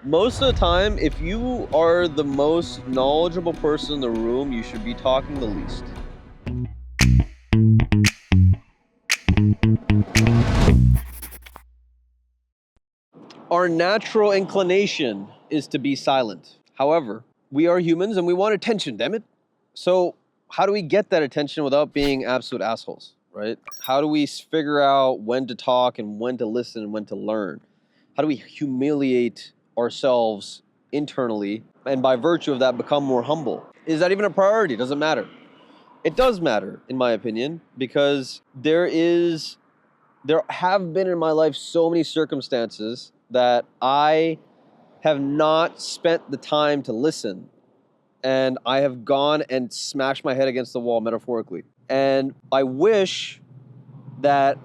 Most of the time, if you are the most knowledgeable person in the room, you should be talking the least. Our natural inclination is to be silent. However, we are humans and we want attention, damn it. So, how do we get that attention without being absolute assholes, right? How do we figure out when to talk and when to listen and when to learn? How do we humiliate ourselves internally and by virtue of that become more humble? Is that even a priority? Does it matter? It does matter, in my opinion, because there have been in my life so many circumstances that I have not spent the time to listen, and I have gone and smashed my head against the wall metaphorically. And I wish that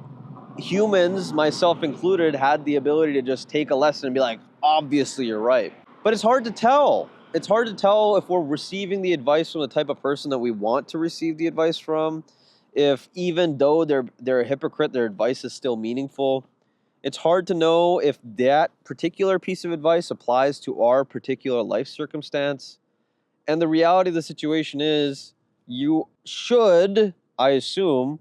humans, myself included, had the ability to just take a lesson and be like, obviously you're right. But it's hard to tell. It's hard to tell if we're receiving the advice from the type of person that we want to receive the advice from, if even though they're a hypocrite, their advice is still meaningful. It's hard to know if that particular piece of advice applies to our particular life circumstance. And the reality of the situation is you should, I assume,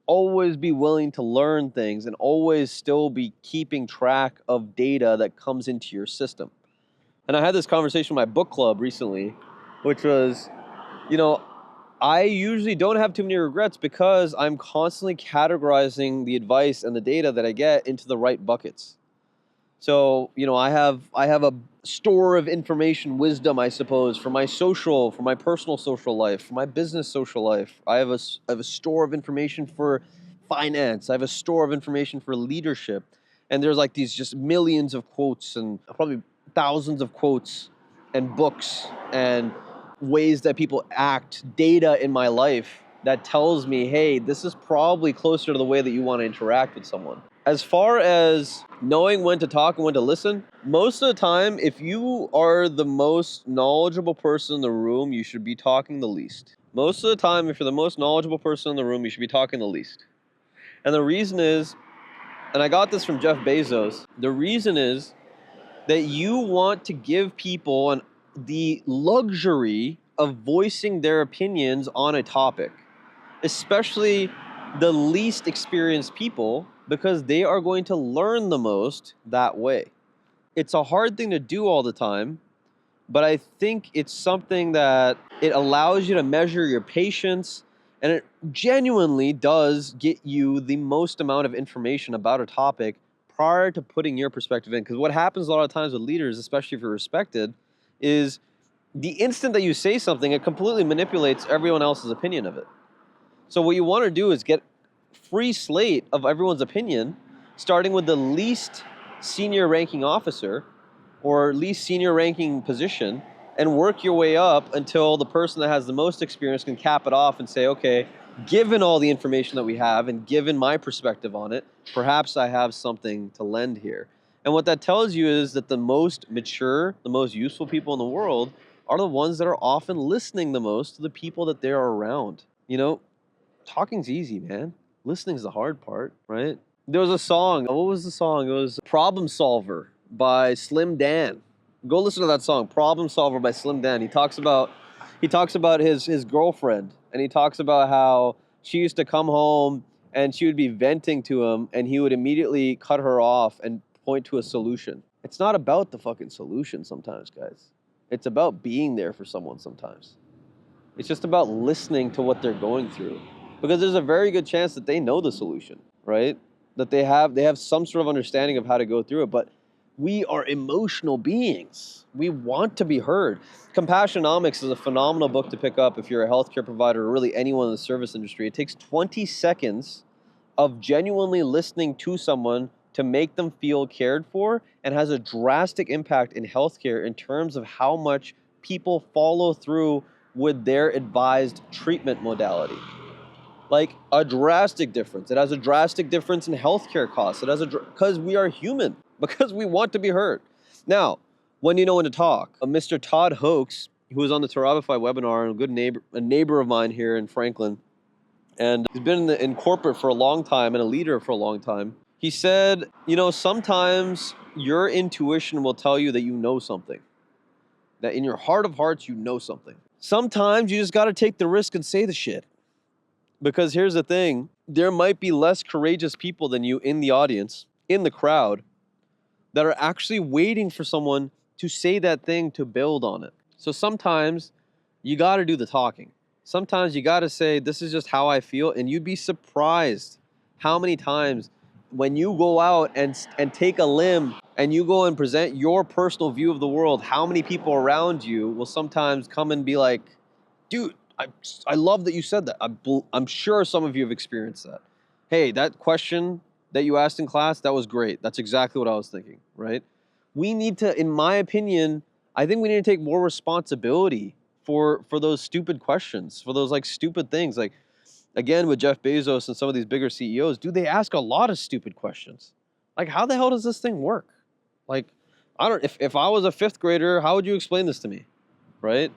always be willing to learn things and always still be keeping track of data that comes into your system. And I had this conversation with my book club recently, which was, you know, I usually don't have too many regrets because I'm constantly categorizing the advice and the data that I get into the right buckets. So, I have a store of information, wisdom, I suppose, for my personal social life, for my business social life. I have a store of information for finance. I have a store of information for leadership. And there's like these just millions of quotes and probably thousands of quotes and books and ways that people act, data in my life that tells me, hey, this is probably closer to the way that you want to interact with someone. As far as knowing when to talk and when to listen, most of the time, if you are the most knowledgeable person in the room, you should be talking the least. Most of the time, if you're the most knowledgeable person in the room, you should be talking the least. And the reason is, and I got this from Jeff Bezos, the reason is that you want to give people the luxury of voicing their opinions on a topic, especially the least experienced people, because they are going to learn the most that way. It's a hard thing to do all the time, but I think it's something that it allows you to measure your patience, and it genuinely does get you the most amount of information about a topic prior to putting your perspective in. Because what happens a lot of times with leaders, especially if you're respected, is the instant that you say something, it completely manipulates everyone else's opinion of it. So what you want to do is get free slate of everyone's opinion, starting with the least senior ranking officer or least senior ranking position, and work your way up until the person that has the most experience can cap it off and say, okay, given all the information that we have and given my perspective on it, perhaps I have something to lend here. And what that tells you is that the most mature, the most useful people in the world are the ones that are often listening the most to the people that they're around. Talking's easy, man. Listening's the hard part, right? There was a song. What was the song? It was Problem Solver by Slim Dan. Go listen to that song, Problem Solver by Slim Dan. He talks about his girlfriend, and he talks about how she used to come home and she would be venting to him, and he would immediately cut her off and point to a solution. It's not about the fucking solution sometimes, guys. It's about being there for someone sometimes. It's just about listening to what they're going through, because there's a very good chance that they know the solution, right? That they have some sort of understanding of how to go through it, but we are emotional beings. We want to be heard. Compassionomics is a phenomenal book to pick up if you're a healthcare provider or really anyone in the service industry. It takes 20 seconds of genuinely listening to someone to make them feel cared for, and has a drastic impact in healthcare in terms of how much people follow through with their advised treatment modality. Like a drastic difference. It has a drastic difference in healthcare costs. It has because we are human, because we want to be heard. Now, when you know when to talk, Mr. Todd Hoax, who was on the Turabify webinar, a neighbor of mine here in Franklin, and he's been in corporate for a long time and a leader for a long time. He said, you know, sometimes your intuition will tell you that you know something, that in your heart of hearts, you know something. Sometimes you just got to take the risk and say the shit. Because here's the thing, there might be less courageous people than you in the audience, in the crowd, that are actually waiting for someone to say that thing to build on it. So sometimes you got to do the talking. Sometimes you got to say, this is just how I feel. And you'd be surprised how many times when you go out and take a limb and you go and present your personal view of the world, how many people around you will sometimes come and be like, dude, I love that you said that. I'm sure some of you have experienced that. Hey, that question that you asked in class, that was great. That's exactly what I was thinking, right? We need to, in my opinion, I think we need to take more responsibility for those stupid questions, for those like stupid things. Like, again, with Jeff Bezos and some of these bigger CEOs, dude, they ask a lot of stupid questions. Like, how the hell does this thing work? Like, if I was a fifth grader, how would you explain this to me, right?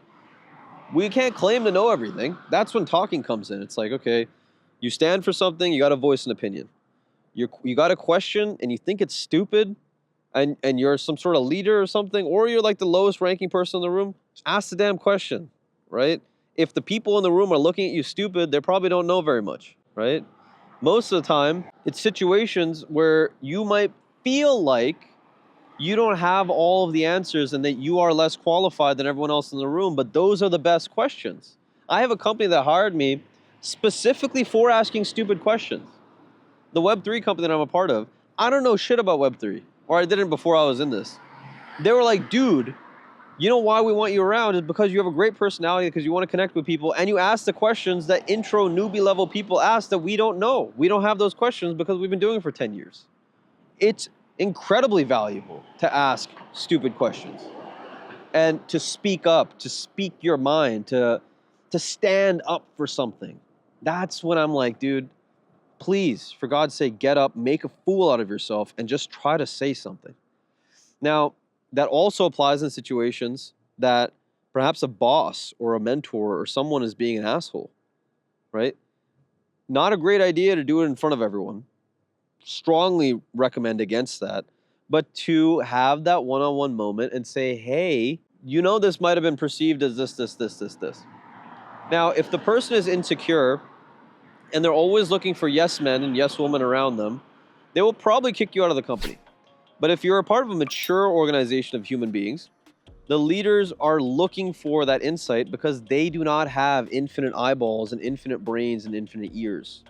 We can't claim to know everything. That's when talking comes in. It's like, okay, you stand for something, you got to voice an opinion. You got a question and you think it's stupid, and you're some sort of leader or something, or you're like the lowest ranking person in the room, ask the damn question, right? If the people in the room are looking at you stupid, they probably don't know very much, right? Most of the time, it's situations where you might feel like you don't have all of the answers and that you are less qualified than everyone else in the room, but those are the best questions. I have a company that hired me specifically for asking stupid questions. The Web3 company that I'm a part of, I don't know shit about Web3, or I didn't before I was in this. They were like, dude, you know why we want you around is because you have a great personality, because you want to connect with people, and you ask the questions that intro newbie level people ask that we don't know. We don't have those questions because we've been doing it for 10 years. It's incredibly valuable to ask stupid questions and to speak up, to speak your mind, to stand up for something. That's when I'm like, dude, please, for God's sake, get up, make a fool out of yourself, and just try to say something. Now, that also applies in situations that perhaps a boss or a mentor or someone is being an asshole, right? Not a great idea to do it in front of everyone. Strongly recommend against that. But to have that one-on-one moment and say, hey, you know, this might have been perceived as this. Now, if the person is insecure and they're always looking for yes men and yes women around them, they will probably kick you out of the company. But if you're a part of a mature organization of human beings, the leaders are looking for that insight because they do not have infinite eyeballs and infinite brains and infinite ears.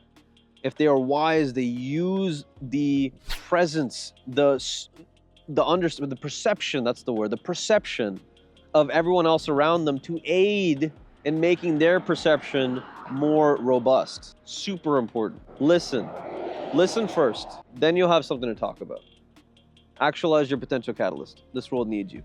If they are wise, they use the presence, the perception, that's the word, the perception of everyone else around them to aid in making their perception more robust. Super important. Listen first, then you'll have something to talk about. Actualize your potential catalyst. This world needs you.